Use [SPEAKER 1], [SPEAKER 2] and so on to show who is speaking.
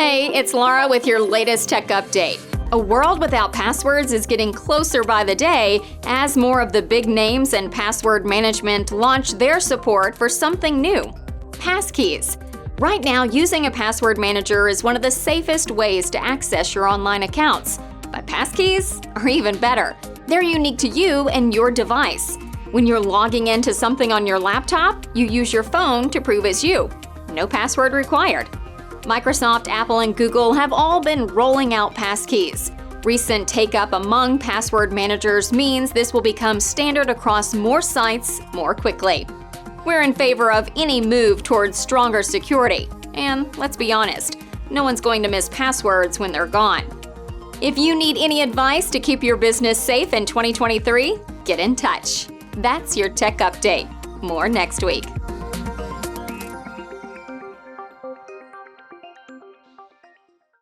[SPEAKER 1] Hey, it's Laura with your latest tech update. A world without passwords is getting closer by the day as more of the big names and password management launch their support for something new: passkeys. Right now, using a password manager is one of the safest ways to access your online accounts. But passkeys are even better. They're unique to you and your device. When you're logging into something on your laptop, you use your phone to prove it's you. No password required. Microsoft, Apple, and Google have all been rolling out passkeys. Recent take-up among password managers means this will become standard across more sites more quickly. We're in favor of any move towards stronger security. And let's be honest, no one's going to miss passwords when they're gone. If you need any advice to keep your business safe in 2023, get in touch. That's your tech update. More next week.